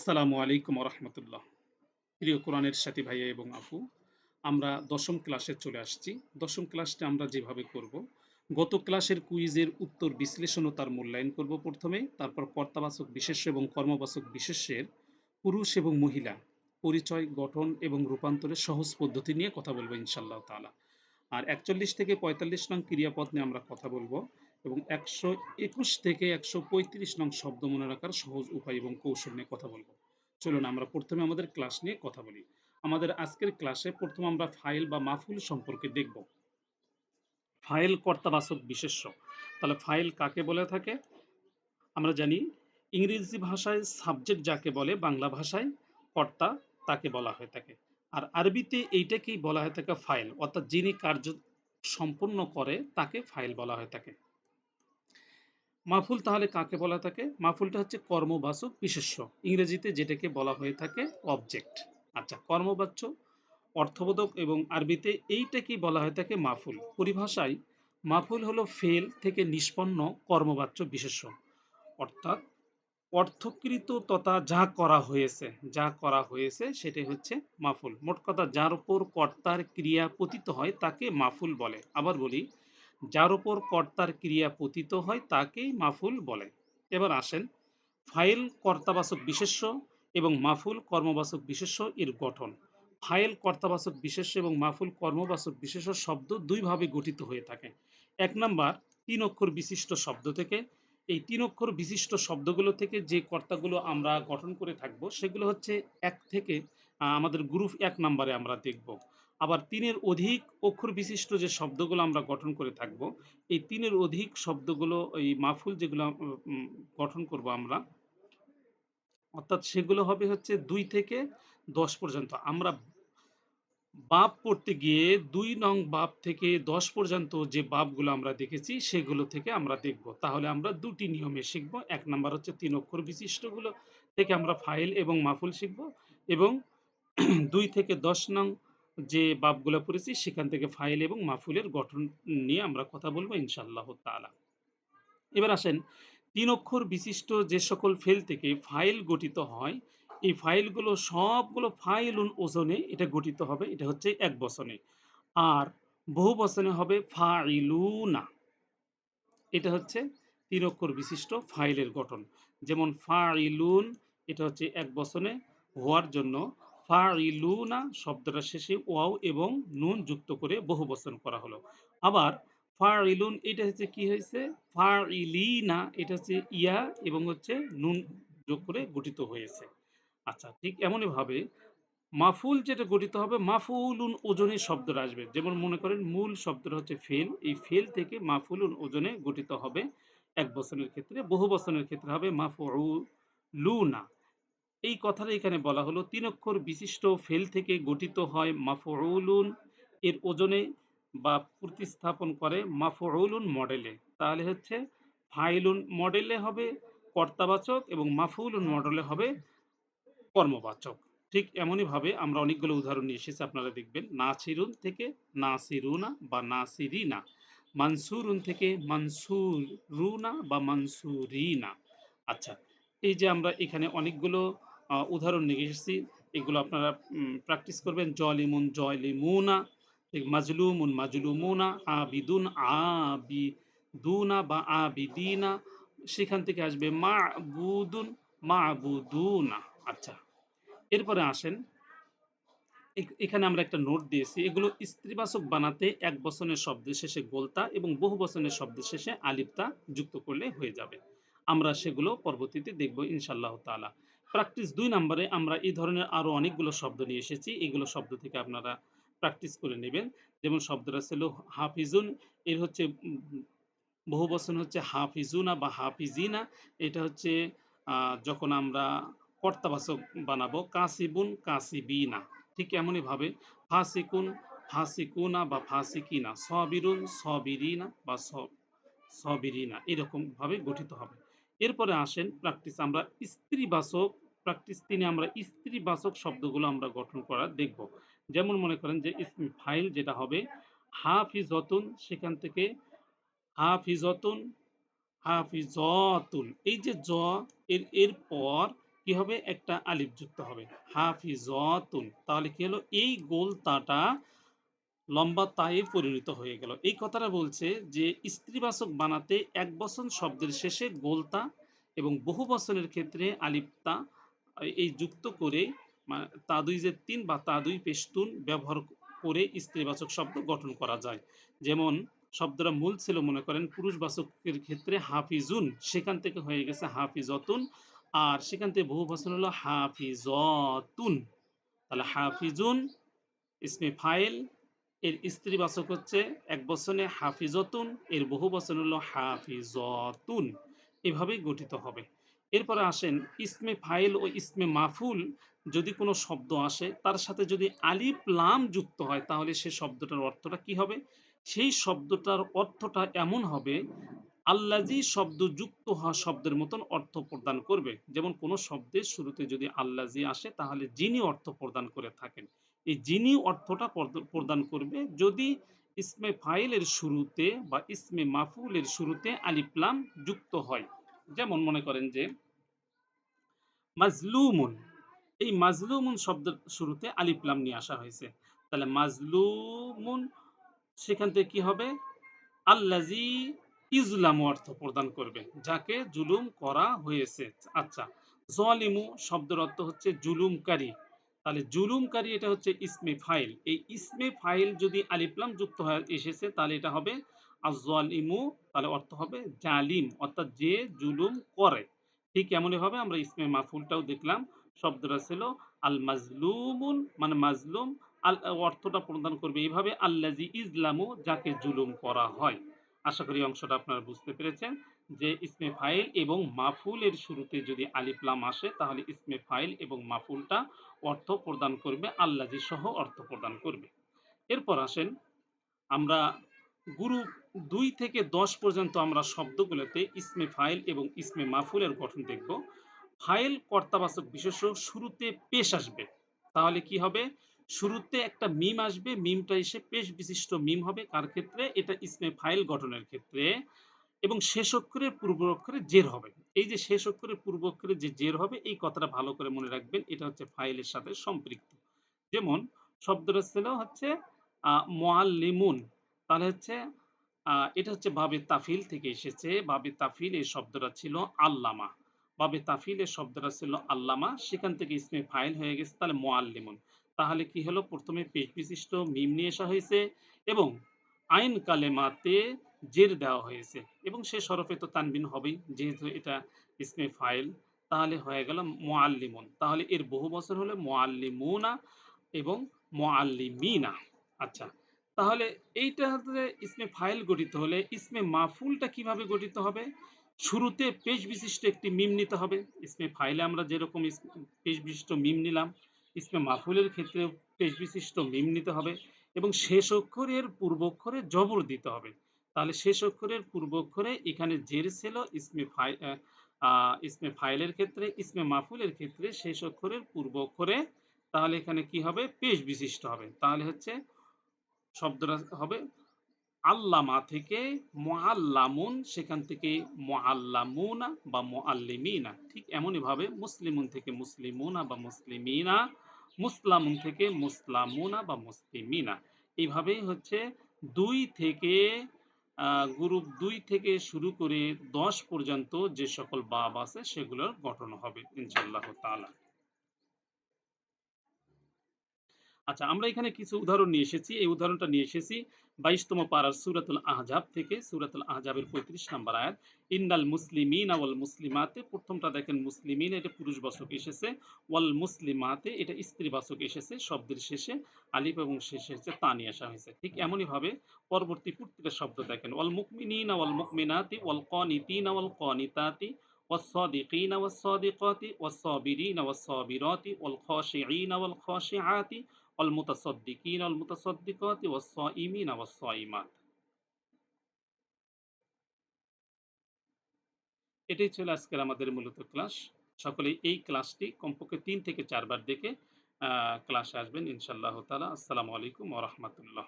আসসালামু আলাইকুম রহমতুল্লাহ। প্রিয় কোরআনের সাথী ভাইয়া এবং আপু, আমরা দশম ক্লাসে চলে আসছি। দশম ক্লাসটা আমরা যেভাবে করব, গত ক্লাসের কুইজের উত্তর বিশ্লেষণ ও তার মূল্যায়ন করব প্রথমে, তারপর কর্তাবাচক বিশেষ্য এবং কর্মবাচক বিশেষ্যের পুরুষ এবং মহিলা পরিচয়, গঠন এবং রূপান্তরের সহজ পদ্ধতি নিয়ে কথা বলবো ইনশাল্লাহ তাআলা। আর ৪১ থেকে ৪৫ নং ক্রিয়াপদ নিয়ে আমরা কথা বলবো এবং ১২১ থেকে ১৩৫ নং শব্দ মনে রাখার সহজ উপায় এবং কৌশল নিয়ে কথা বলবো। চলুন আমরা প্রথমে আমাদের ক্লাস নিয়ে কথা বলি। আমাদের আজকের ক্লাসে প্রথম আমরা ফাইল বা মাফুল সম্পর্কে দেখব। ফাইল কর্তাবাচক বিশেষ্য। তাহলে ফাইল কাকে বলে থাকে? আমরা জানি ইংরেজি ভাষায় সাবজেক্ট যাকে বলে, বাংলা ভাষায় কর্তা তাকে বলা হয়ে থাকে। আর আরবিতে এইটাকেই বলা হয়ে থাকে ফাইল, অর্থাৎ যিনি কার্য সম্পন্ন করে তাকে ফাইল বলা হয়ে থাকে। মাফুল তাহলে কাকে বলা থাকে? মাফুলটা হচ্ছে কর্মবাচক বিশেষ্য, ইংরেজিতে যেটাকে বলা হয়ে থাকে অবজেক্ট। আচ্ছা, কর্মবাচ্য, অর্থবোধক এবং আরবিতে এইটাকেই বলা হয়ে থাকে মাফুল। পরিভাষায় মাফুল হলো ফেল থেকে নিষ্পন্ন কর্মবাচ্য বিশেষ্য, অর্থাৎ অর্থকৃত তথা যা করা হয়েছে সেটাই হচ্ছে মাফুল। মোট কথা, যার উপর কর্তার ক্রিয়া পতিত হয় তাকে মাফুল বলে। আবার বলি, যার উপর কর্তার ক্রিয়া পতিত হয় তাকেই মাফুল বলে। এবার আসেন ফাইল কর্তাবাচক বিশেষ্য এবং মাফুল কর্মবাচক বিশেষ্য এর গঠন। ফাইল কর্তাবাচক বিশেষ্য এবং মাফুল কর্মবাচক বিশেষ্য শব্দ দুইভাবে গঠিত হয়ে থাকে। এক নাম্বার, ৩ অক্ষর বিশিষ্ট শব্দ থেকে। এই ৩ অক্ষর বিশিষ্ট শব্দগুলো থেকে যে কর্তাগুলো আমরা গঠন করে থাকবো সেগুলো হচ্ছে ১ থেকে আমাদের গ্রুপ ১ নাম্বারে আমরা দেখব। আবার ৩ এর অধিক অক্ষর বিশিষ্ট যে শব্দগুলো আমরা গঠন করে থাকবো, এই ৩ এর অধিক শব্দগুলো, এই মাফুল যেগুলো গঠন করব আমরা, অর্থাৎ সেগুলো হবে হচ্ছে ২ থেকে ১০ পর্যন্ত। আমরা বাব পড়তে গিয়ে ২ নং বাব থেকে ১০ পর্যন্ত যে বাবগুলো আমরা দেখেছি সেগুলো থেকে আমরা দেখব। তাহলে আমরা ২ টি নিয়মে শিখব। ১ নাম্বার হচ্ছে ৩ অক্ষর বিশিষ্টগুলো থেকে আমরা ফাইল এবং মাফুল শিখব এবং ২ থেকে ১০ নং যে বাবগুলো পড়েছি সেখান থেকে ফাইল এবং মাফুলের গঠন নিয়ে আমরা কথা বলবো ইনশাআল্লাহ তাআলা। এবার আসেন ৩ অক্ষর বিশিষ্ট যে সকল ফেল থেকে ফাইল গঠিত হয়, এই ফাইলগুলো সবগুলো ফাইলুন ওজনে এটা গঠিত হবে। এটা হচ্ছে একবচনে। আর বহুবচনে হবে ফাইলুনা। এটা হচ্ছে ৩ অক্ষর বিশিষ্ট ফাইলের গঠন। যেমন ফাইলুন, এটা হচ্ছে একবচনে হওয়ার জন্য ফাইলুনা শব্দটার শেষে ওয়াও এবং নুন যুক্ত করে বহুবচন করা হলো। আবার ফাইলুন এটা হচ্ছে কি হয়েছে? ফাইলিনা, এটা হচ্ছে ইয়া এবং হচ্ছে নুন যোগ করে গঠিত হয়েছে। আচ্ছা, ঠিক এমনইভাবে মাফুল যেটা গঠিত হবে, মাফউলুন ওজনে শব্দটা আসবে। যেমন মনে করেন মূল শব্দটা হচ্ছে ফেল। এই ফেল থেকে মাফউলুন ওজনে গঠিত হবে এক বচনের ক্ষেত্রে, বহু বচনের ক্ষেত্রে হবে মাফউলুনা। এই কথাটা এখানে বলা হলো ৩ অক্ষর বিশিষ্ট ফেল থেকে গঠিত হয় মাফউলুন, এর ওজনে বা প্রতিস্থাপন করে মাফউলুন মডেলে। তাহলে হচ্ছে ফাইলুন মডেলে হবে কর্তাবাচক এবং মাফউলুন মডেলে হবে কর্মবাচক। ঠিক এমনইভাবে আমরা অনেকগুলো উদাহরণ নিয়ে এসেছি, আপনারা দেখবেন। নাছিরুন থেকে নাসিরুনা বা নাসিরিনা, মানসুরুন থেকে মানসুরুনা বা মানসুরিনা। আচ্ছা, এই যে আমরা এখানে অনেকগুলো উদাহরণ নিয়ে এসেছি, এগুলো আপনারা প্র্যাকটিস করবেন। জলিমুন জয়লিমুনা, ঠিক মাজলুমুন মাজলুমুনা, আবিদুন আবিদুনা বা আবিদিনা, সেখান থেকে আসবে মা'বুদুন মা'বুদুনা। আচ্ছা, এরপরে আসেন, এখানে আমরা একটা নোট দিয়েছি। এগুলো স্ত্রীবাচক বানাতে এক বচনের শব্দের শেষে গোলতা এবং বহু বচনের শব্দের শেষে আলিফতা যুক্ত করলে হয়ে যাবে। আমরা সেগুলো পরবর্তীতে দেখব ইনশাআল্লাহ তাআলা। প্র্যাকটিস ২ নম্বরে আমরা এই ধরনের আরো অনেকগুলো শব্দ নিয়ে এসেছি। এগুলো শব্দ থেকে আপনারা প্র্যাকটিস করে নেবেন। যেমন শব্দটা ছিল হাফিজুন, এর হচ্ছে বহু বচন হচ্ছে হাফিজুনা বা হাফিজিনা। এটা হচ্ছে যখন আমরা কর্তাবাচক বানাবো, কাসিবুন কাসিবিনা। ঠিক এমনই ভাবে ফাসিকুন ফাসিকুনা বা ফাসিকিনা, সবিরুন সবিরিনা বা সবিরিনা, এরকম ভাবে গঠিত হবে। এরপরে আসেন প্র্যাকটিস, আমরা স্ত্রীবাচক প্র্যাকটিস ৩ এ আমরা স্ত্রীবাচক শব্দগুলো আমরা গঠন করা দেখব। যেমন মনে করেন যে ফাইল যেটা হবে হাফিজতুন, সেখান থেকে হাফিজতুন, হাফিজতুন। এই যে এর পর কি হবে? একটা আলিফ যুক্ত হবে। হাফিজতুন। তাহলে কি হলো? এই গোল তাটা লম্বা তায়ে পরিণত হয়ে গেল। এই কথাটা বলছে যে স্ত্রীবাচক বানাতে একবচন শব্দের শেষে গোলতা এবং বহুবচনের ক্ষেত্রে আলিফ তা এই যুক্ত করে তা দুই জের তিন বা তা দুই পেশতুন ব্যবহার করে স্ত্রীবাচক শব্দ গঠন করা যায়। যেমন শব্দটা মূল ছিল মনে করেন পুরুষবাচকের ক্ষেত্রে হাফিজুন, সেখান থেকে হয়ে গেছে হাফিজতুন, আর সেখান থেকে বহুবচন হলো হাফিজতুন। তাহলে হাফিজুন ইসমে ফাইল, এর স্ত্রীবাচক হচ্ছে একবচনে হাফিজতুন, এর বহুবচন হলো হাফিজতুন। এভাবেই গঠিত হবে। এরপরে আসেন ইসমে ফাইল ও ইসমে মাফুল যদি কোনো শব্দ আসে তার সাথে যদি আলিফ লাম যুক্ত হয় তাহলে সে শব্দটার অর্থটা কি হবে? সেই শব্দটার অর্থটা এমন হবে আল্লাজি শব্দ যুক্ত হওয়া শব্দের মতন অর্থ প্রদান করবে। যেমন কোনো শব্দের শুরুতে যদি আল্লাজি আসে তাহলে যিনি অর্থ প্রদান করে থাকেন। এই যিনি অর্থটা প্রদান করবে যদি ইসমে ফাইলের শুরুতে বা ইসমে মাফুলের শুরুতে আলিফ লাম যুক্ত হয়। যেমন মনে করেন যে মাজলুমুন, এই মাজলুমুন শব্দের শুরুতে আলিফ লাম নিয়ে আসা হয়েছে। তাহলে মাজলুমুন সেখান থেকে কি হবে? আল্লাজি ইজলামু অর্থ প্রদান করবে, যাকে জুলুম করা হয়েছে। আচ্ছা, জলিমু শব্দের অর্থ হচ্ছে জুলুমকারী। তাহলে জুলুমকারী এটা হচ্ছে ইসমে ফাইল। এই ইসমে ফাইল যদি আলিফলাম যুক্ত হয়ে এসেছে তাহলে এটা হবে আজলিমু, তাহলে অর্থ হবে জালিম, অর্থাৎ যে জুলুম করে। ঠিক এমনইভাবে আমরা ইসমে মাফুলটাও দেখলাম, শব্দটা ছিল আল মাজলুমুন মানে মাজলুম, আল অর্থটা প্রদান করবে এইভাবে আল্লাজি ইজলামু, যাকে জুলুম করা হয়। আশা করি অংশটা আপনারা বুঝতে পেরেছেন যে ইসমে ফাইল এবং মাফুলের শুরুতে যদি আলিফ লাম আসে তাহলে ইসমে ফাইল এবং মাফুলটা অর্থ প্রদান করবে, আল্লাজি সহ অর্থ প্রদান করবে। এরপর আসেন আমরা গ্রুপ ২ থেকে ১০ পর্যন্ত আমরা শব্দগুলোতে ইসমে ফাইল এবং ইসমে মাফুলের গঠন দেখব। ফাইল কর্তাবাচক বিশেষ্য শুরুতে পেশ আসবে। তাহলে কি হবে? শুরুতে একটা মিম আসবে, মিমটা এসে পেশ বিশিষ্ট মিম হবে। কার ক্ষেত্রে? এটা ইসমে ফাইল গঠনের ক্ষেত্রে। এবং শেষ অক্ষরের পূর্ব অক্ষরে জের হবে। এই যে শেষ অক্ষরের পূর্ব অক্ষরে যে জের হবে এই কথাটা ভালো করে মনে রাখবেন। এটা হচ্ছে ফাইলের সাথে সম্পৃক্ত। যেমন শব্দটা ছিল হচ্ছে মুআল্লিমুন, তাহলে হচ্ছে এটা হচ্ছে বাবে তাফিল থেকে এসেছে। বাবে তাফিল এই শব্দটা ছিল আল্লামা। বাবে তাফিল এর শব্দটা ছিল আল্লামা, সেখান থেকে ইসমে ফাইল হয়ে গেছে তাহলে মুআল্লিমুন। তাহলে কি হলো? প্রথমে পেশ বিশিষ্ট মিম নিয়ে আসা হয়েছে এবং আইন কালেমাতে জের দেওয়া হয়েছে এবং সে হরফে তো তানবিন হবেই যেহেতু এটা ইসমে ফাইল। তাহলে হয়ে গেল মুআল্লিমুন। তাহলে এর বহু বচন হলো মুআল্লিমুনা এবং মুআল্লিমিনা। আচ্ছা, তাহলে এইটা হচ্ছে ইসমে ফাইল গঠিত হলে ইসমে মাফুলটা কিভাবে গঠিত হবে? শুরুতে পেশ বিশিষ্ট একটি মিম নিতে হবে। ইসমে ফাইলে আমরা যেরকম পেশ বিশিষ্ট মিম নিলাম, ইসমে মাফুলের ক্ষেত্রেও পেশ বিশিষ্ট মিম নিতে হবে এবং শেষ অক্ষরের পূর্ব অক্ষরে জবর দিতে হবে। তাহলে শেষ অক্ষরের পূর্ব অক্ষরে এখানে জের ছিল ইসমে ফাইলের ক্ষেত্রে, ইসমে মাফুলের ক্ষেত্রে শেষ অক্ষরের পূর্ব অক্ষরে, তাহলে এখানে কি হবে? পেশ বিশিষ্ট হবে। তাহলে হচ্ছে শব্দটা হবে আল্লামা থেকে মুআল্লামুন, সেখান থেকে মুআল্লামুনা বা মুআল্লিমিনা। ঠিক এমনই ভাবে মুসলিমুন থেকে মুসলিমুনা বা মুসলিমিনা, মুসলামুন থেকে মুসলামুনা বা মুসলিমিনা। এইভাবেই হচ্ছে ২ থেকে গ্রুপ ২ থেকে শুরু করে ১০ পর্যন্ত যে সকল বাব আছে সেগুলোর গঠন হবে ইনশাআল্লাহ তাআলা। আচ্ছা, আমরা এখানে কিছু উদাহরণ নিয়ে এসেছি। এই উদাহরণটা নিয়ে এসেছি ২২তম পারার সূরাতুল আহজাব থেকে। সূরাতুল আহজাবের ৩৫ নম্বর আয়াত। ইন্নাল মুসলিমিনা ওয়াল মুসলিমাতে, প্রথমটা দেখেন মুসলিমিন এটা পুরুষবাচক এসেছে। ওয়াল মুসলিমাতে এটা স্ত্রীবাচক এসেছে। শব্দের শেষে আলিফ এবং শেষে হচ্ছে তা নিয়ে আসা হয়েছে। ঠিক এমনই ভাবে পরবর্তী প্রত্যেকটা শব্দ দেখেন। ওয়াল মুমিনিনা ওয়াল মুমিনাতি ওয়াল কানিতিনা ওয়াল কানিতাতি والصادقين والصادقات والصابرين والصابرات والخاشعين والخاشعات والمتصدقين والمتصدقات والصائمين والصائمات। এটাই ছিল আজকের আমাদের মূলত ক্লাস। সকলেই এই ক্লাসটি কমপক্ষে ৩ থেকে ৪ বার দেখে ক্লাসে আসবেন ইনশাআল্লাহ তাআলা। আসসালামু আলাইকুম ওয়া রাহমাতুল্লাহ।